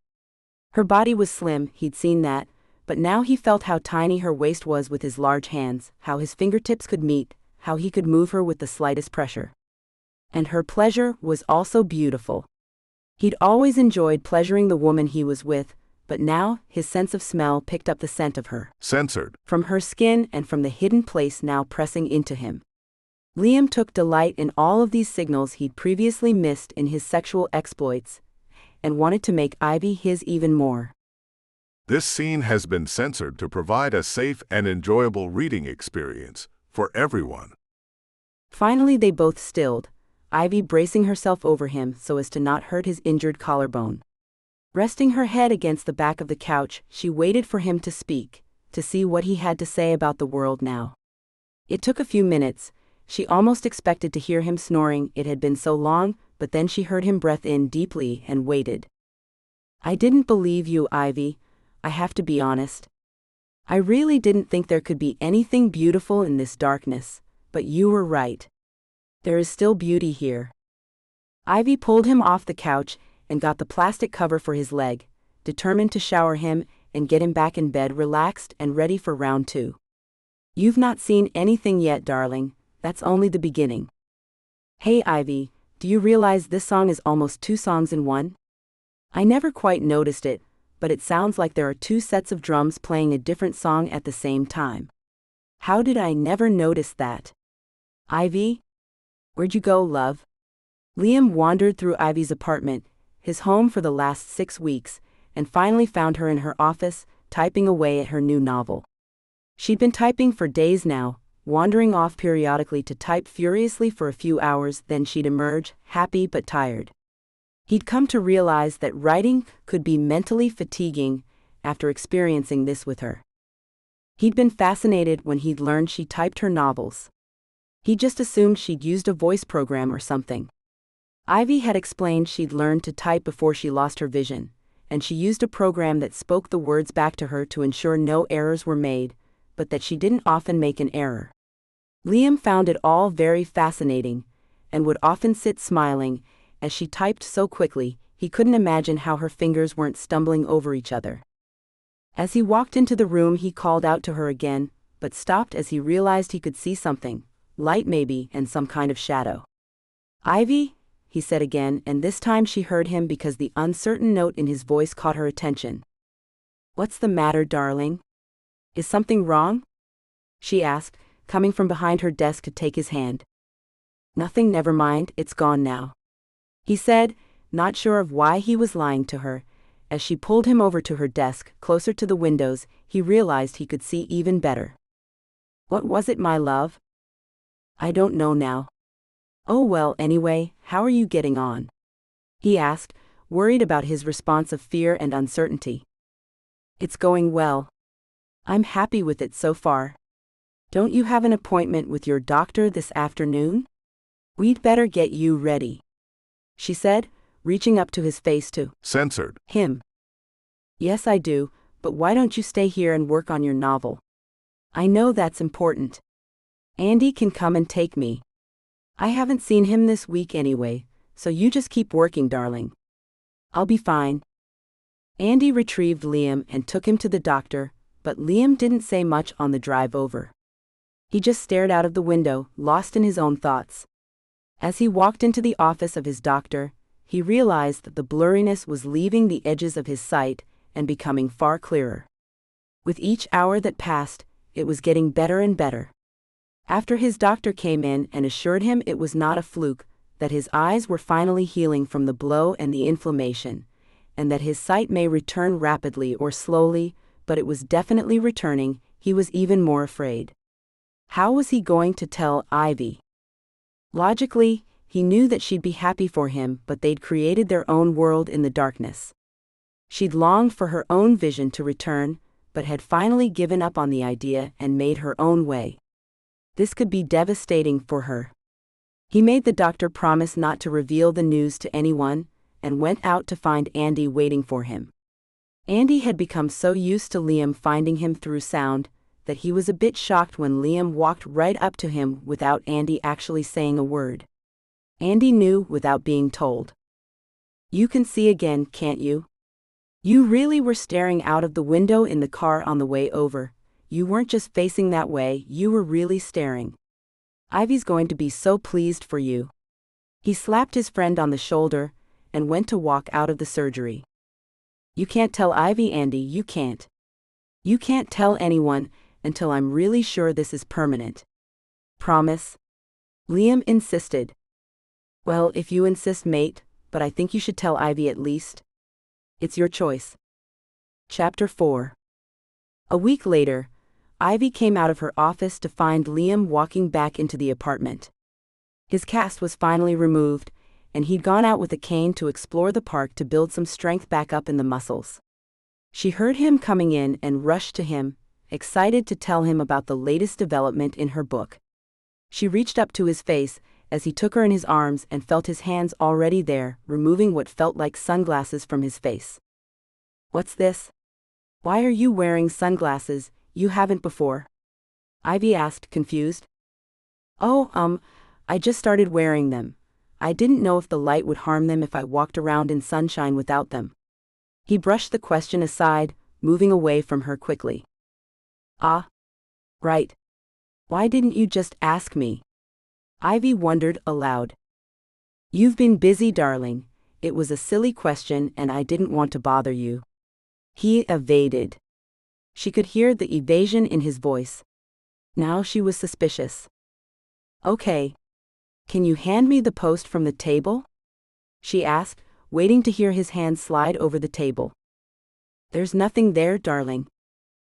Her body was slim, he'd seen that, but now he felt how tiny her waist was with his large hands, how his fingertips could meet, how he could move her with the slightest pressure. And her pleasure was also beautiful. He'd always enjoyed pleasuring the woman he was with, but now his sense of smell picked up the scent of her. Censored. From her skin and from the hidden place now pressing into him. Liam took delight in all of these signals he'd previously missed in his sexual exploits, and wanted to make Ivy his even more. This scene has been censored to provide a safe and enjoyable reading experience for everyone. Finally they both stilled, Ivy bracing herself over him so as to not hurt his injured collarbone. Resting her head against the back of the couch, she waited for him to speak, to see what he had to say about the world now. It took a few minutes. She almost expected to hear him snoring, it had been so long, but then she heard him breathe in deeply and waited. "I didn't believe you, Ivy. I have to be honest. I really didn't think there could be anything beautiful in this darkness, but you were right. There is still beauty here." Ivy pulled him off the couch and got the plastic cover for his leg, determined to shower him and get him back in bed relaxed and ready for round 2. "You've not seen anything yet, darling. That's only the beginning. Hey Ivy, do you realize this song is almost 2 songs in one? I never quite noticed it, but it sounds like there are 2 sets of drums playing a different song at the same time. How did I never notice that? Ivy? Where'd you go, love?" Liam wandered through Ivy's apartment, his home for the last 6 weeks, and finally found her in her office, typing away at her new novel. She'd been typing for days now, wandering off periodically to type furiously for a few hours, then she'd emerge, happy but tired. He'd come to realize that writing could be mentally fatiguing after experiencing this with her. He'd been fascinated when he'd learned she typed her novels. He just assumed she'd used a voice program or something. Ivy had explained she'd learned to type before she lost her vision, and she used a program that spoke the words back to her to ensure no errors were made, but that she didn't often make an error. Liam found it all very fascinating, and would often sit smiling, as she typed so quickly, he couldn't imagine how her fingers weren't stumbling over each other. As he walked into the room he called out to her again, but stopped as he realized he could see something, light maybe, and some kind of shadow. "Ivy?" he said again, and this time she heard him because the uncertain note in his voice caught her attention. "What's the matter, darling? Is something wrong?" she asked, coming from behind her desk to take his hand. "Nothing, never mind, it's gone now," he said, not sure of why he was lying to her. As she pulled him over to her desk, closer to the windows, he realized he could see even better. "What was it, my love?" "I don't know now." "Oh well, anyway, how are you getting on?" he asked, worried about his response of fear and uncertainty. "It's going well. I'm happy with it so far. Don't you have an appointment with your doctor this afternoon? We'd better get you ready," she said, reaching up to his face to Censored. him. "Yes, I do, but why don't you stay here and work on your novel? I know that's important. Andy can come and take me. I haven't seen him this week anyway, so you just keep working, darling. I'll be fine." Andy retrieved Liam and took him to the doctor, but Liam didn't say much on the drive over. He just stared out of the window, lost in his own thoughts. As he walked into the office of his doctor, he realized that the blurriness was leaving the edges of his sight and becoming far clearer. With each hour that passed, it was getting better and better. After his doctor came in and assured him it was not a fluke, that his eyes were finally healing from the blow and the inflammation, and that his sight may return rapidly or slowly, but it was definitely returning, he was even more afraid. How was he going to tell Ivy? Logically, he knew that she'd be happy for him, but they'd created their own world in the darkness. She'd longed for her own vision to return, but had finally given up on the idea and made her own way. This could be devastating for her. He made the doctor promise not to reveal the news to anyone, and went out to find Andy waiting for him. Andy had become so used to Liam finding him through sound, that he was a bit shocked when Liam walked right up to him without Andy actually saying a word. Andy knew without being told. "You can see again, can't you? You really were staring out of the window in the car on the way over. You weren't just facing that way, you were really staring. Ivy's going to be so pleased for you." He slapped his friend on the shoulder and went to walk out of the surgery. "You can't tell Ivy, Andy, you can't. You can't tell anyone until I'm really sure this is permanent. Promise?" Liam insisted. "Well, if you insist, mate, but I think you should tell Ivy at least. It's your choice." Chapter 4. A week later, Ivy came out of her office to find Liam walking back into the apartment. His cast was finally removed, and he'd gone out with a cane to explore the park to build some strength back up in the muscles. She heard him coming in and rushed to him, excited to tell him about the latest development in her book. She reached up to his face as he took her in his arms and felt his hands already there, removing what felt like sunglasses from his face. "What's this? Why are you wearing sunglasses? You haven't before?" Ivy asked, confused. "Oh, I just started wearing them. I didn't know if the light would harm them if I walked around in sunshine without them." He brushed the question aside, moving away from her quickly. "Ah. Right. Why didn't you just ask me?" Ivy wondered aloud. "You've been busy, darling. It was a silly question and I didn't want to bother you." He evaded. She could hear the evasion in his voice. Now she was suspicious. "Okay. Can you hand me the post from the table?" she asked, waiting to hear his hand slide over the table. "There's nothing there, darling,"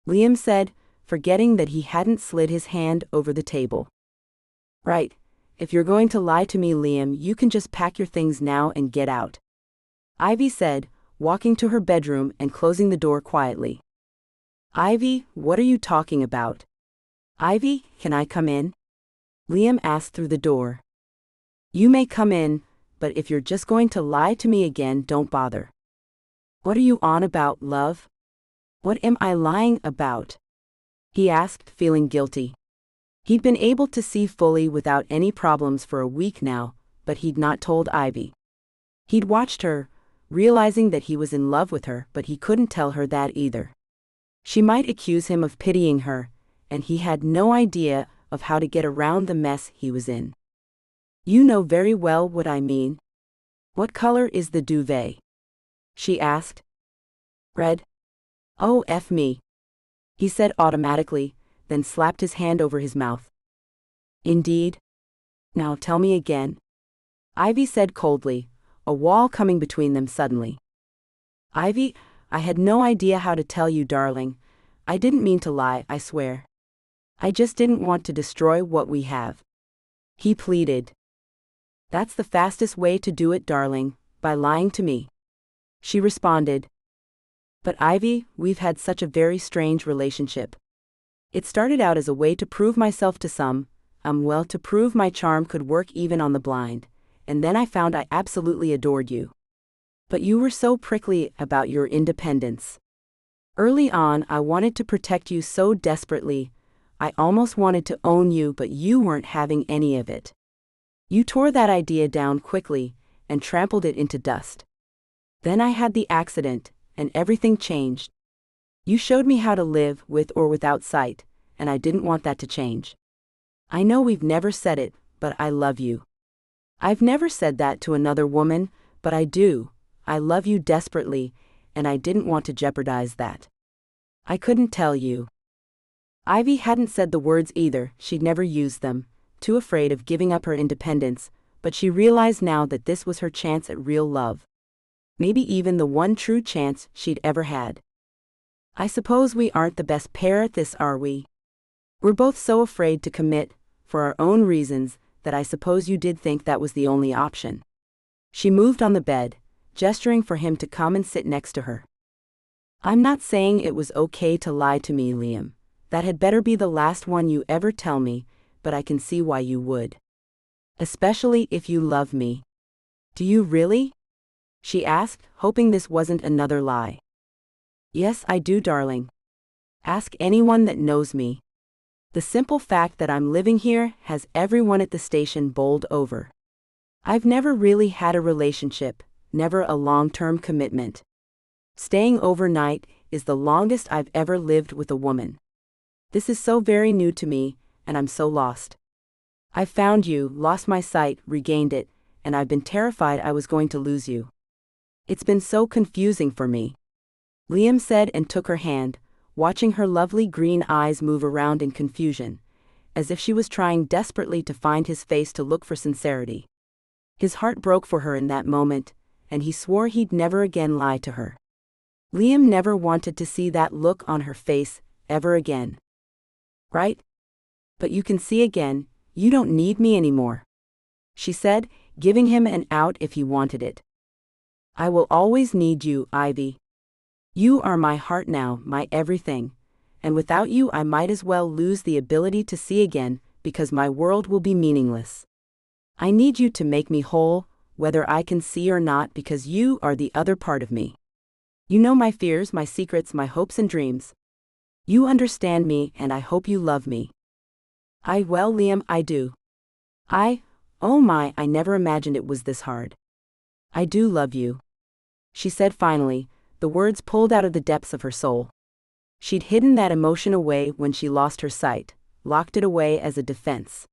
Liam said, forgetting that he hadn't slid his hand over the table. "Right. If you're going to lie to me, Liam, you can just pack your things now and get out," Ivy said, walking to her bedroom and closing the door quietly. "Ivy, what are you talking about?" "Ivy, can I come in?" Liam asked through the door. "You may come in, but if you're just going to lie to me again, don't bother." "What are you on about, love? What am I lying about?" he asked, feeling guilty. He'd been able to see fully without any problems for a week now, but he'd not told Ivy. He'd watched her, realizing that he was in love with her, but he couldn't tell her that either. She might accuse him of pitying her, and he had no idea of how to get around the mess he was in. "You know very well what I mean. What color is the duvet?" she asked. "Red." "Oh, F me," he said automatically, then slapped his hand over his mouth. "Indeed? Now tell me again," Ivy said coldly, a wall coming between them suddenly. "Ivy, I had no idea how to tell you, darling. I didn't mean to lie, I swear. I just didn't want to destroy what we have," he pleaded. "That's the fastest way to do it, darling, by lying to me," she responded. "But Ivy, we've had such a very strange relationship. It started out as a way to prove myself to some, well, to prove my charm could work even on the blind, and then I found I absolutely adored you. But you were so prickly about your independence. Early on, I wanted to protect you so desperately. I almost wanted to own you, but you weren't having any of it. You tore that idea down quickly and trampled it into dust. Then I had the accident, and everything changed. You showed me how to live with or without sight, and I didn't want that to change. I know we've never said it, but I love you. I've never said that to another woman, but I do. I love you desperately, and I didn't want to jeopardize that. I couldn't tell you." Ivy hadn't said the words either, she'd never used them, too afraid of giving up her independence, but she realized now that this was her chance at real love. Maybe even the one true chance she'd ever had. "I suppose we aren't the best pair at this, are we? We're both so afraid to commit, for our own reasons, that I suppose you did think that was the only option." She moved on the bed, gesturing for him to come and sit next to her. "I'm not saying it was okay to lie to me, Liam. That had better be the last one you ever tell me, but I can see why you would. Especially if you love me." "Do you really?" she asked, hoping this wasn't another lie. "Yes, I do, darling. Ask anyone that knows me. The simple fact that I'm living here has everyone at the station bowled over. I've never really had a relationship, never a long-term commitment. Staying overnight is the longest I've ever lived with a woman. This is so very new to me, and I'm so lost. I've found you, lost my sight, regained it, and I've been terrified I was going to lose you. It's been so confusing for me. Liam said and took her hand, watching her lovely green eyes move around in confusion, as if she was trying desperately to find his face to look for sincerity. His heart broke for her in that moment, and he swore he'd never again lie to her. Liam never wanted to see that look on her face, ever again. Right? But you can see again, you don't need me anymore, she said, giving him an out if he wanted it. I will always need you, Ivy. You are my heart now, my everything, and without you I might as well lose the ability to see again, because my world will be meaningless. I need you to make me whole, whether I can see or not, because you are the other part of me. You know my fears, my secrets, my hopes and dreams. You understand me, and I hope you love me. Well, Liam, I do. Oh my, I never imagined it was this hard. I do love you, she said finally, the words pulled out of the depths of her soul. She'd hidden that emotion away when she lost her sight, locked it away as a defense.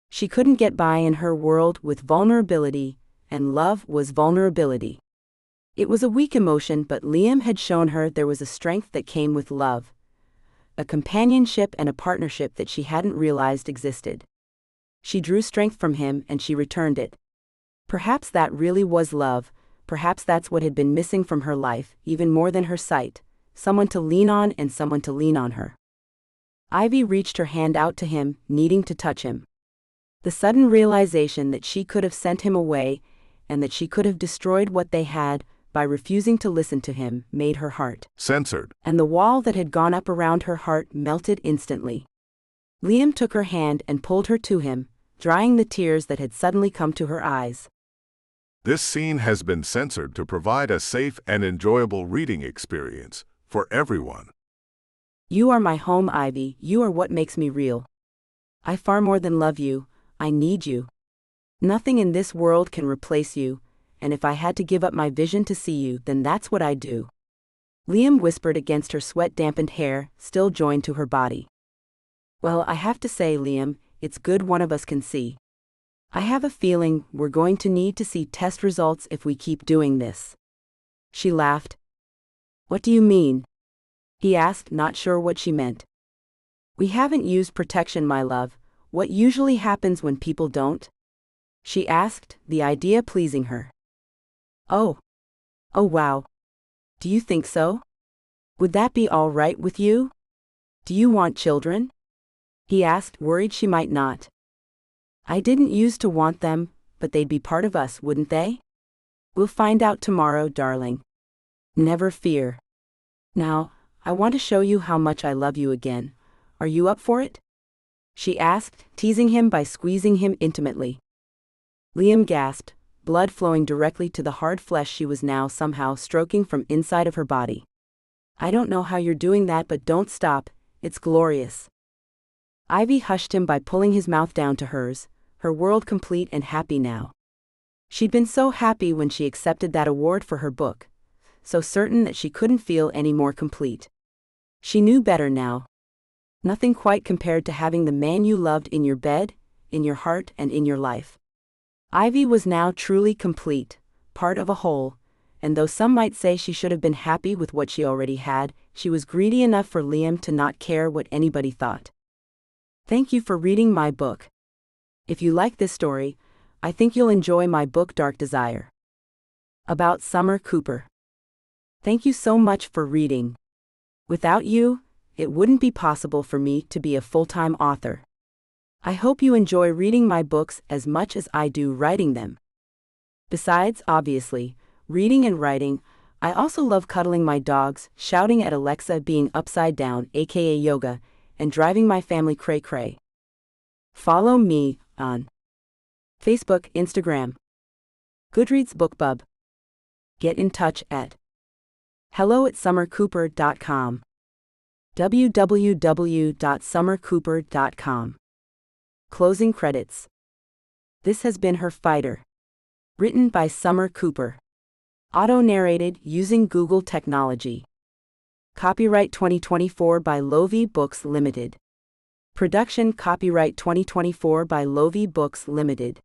She couldn't get by in her world with vulnerability, and love was vulnerability. It was a weak emotion, but Liam had shown her there was a strength that came with love, a companionship and a partnership that she hadn't realized existed. She drew strength from him and she returned it. Perhaps that really was love, perhaps that's what had been missing from her life, even more than her sight, someone to lean on and someone to lean on her. Ivy reached her hand out to him, needing to touch him. The sudden realization that she could have sent him away, and that she could have destroyed what they had, by refusing to listen to him, made her heart censored, and the wall that had gone up around her heart melted instantly. Liam took her hand and pulled her to him, drying the tears that had suddenly come to her eyes. This scene has been censored to provide a safe and enjoyable reading experience for everyone. You are my home, Ivy. You are what makes me real. I far more than love you, I need you. Nothing in this world can replace you, and if I had to give up my vision to see you, then that's what I'd do. Liam whispered against her sweat-dampened hair, still joined to her body. Well, I have to say, Liam, it's good one of us can see. I have a feeling we're going to need to see test results if we keep doing this. She laughed. What do you mean? He asked, not sure what she meant. We haven't used protection, my love. What usually happens when people don't? She asked, the idea pleasing her. Oh wow. Do you think so? Would that be all right with you? Do you want children? He asked, worried she might not. I didn't used to want them, but they'd be part of us, wouldn't they? We'll find out tomorrow, darling. Never fear. Now, I want to show you how much I love you again. Are you up for it? She asked, teasing him by squeezing him intimately. Liam gasped, blood flowing directly to the hard flesh she was now somehow stroking from inside of her body. I don't know how you're doing that, but don't stop, it's glorious. Ivy hushed him by pulling his mouth down to hers, her world complete and happy now. She'd been so happy when she accepted that award for her book, so certain that she couldn't feel any more complete. She knew better now. Nothing quite compared to having the man you loved in your bed, in your heart, and in your life. Ivy was now truly complete, part of a whole, and though some might say she should have been happy with what she already had, she was greedy enough for Liam to not care what anybody thought. Thank you for reading my book. If you like this story, I think you'll enjoy my book Dark Desire. About Summer Cooper. Thank you so much for reading. Without you, it wouldn't be possible for me to be a full-time author. I hope you enjoy reading my books as much as I do writing them. Besides, obviously, reading and writing, I also love cuddling my dogs, shouting at Alexa, being upside down, aka yoga, and driving my family cray-cray. Follow me on Facebook, Instagram, Goodreads, BookBub. Get in touch at hello@summercooper.com. www.summercooper.com. Closing credits. This has been Her Fighter. Written by Summer Cooper. Auto-narrated using Google technology. Copyright 2024 by Lovie Books Limited. Production copyright 2024 by Lovie Books Limited.